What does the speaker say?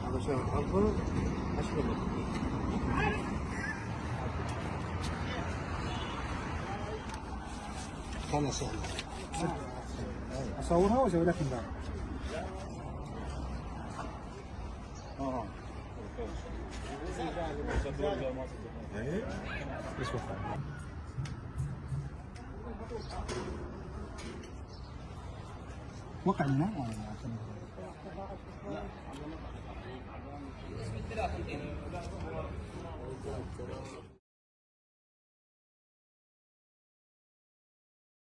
هذا شهر أفضل أشهر لك. خلاص اصورها واسوي لك من بعد. وقع لنا عشان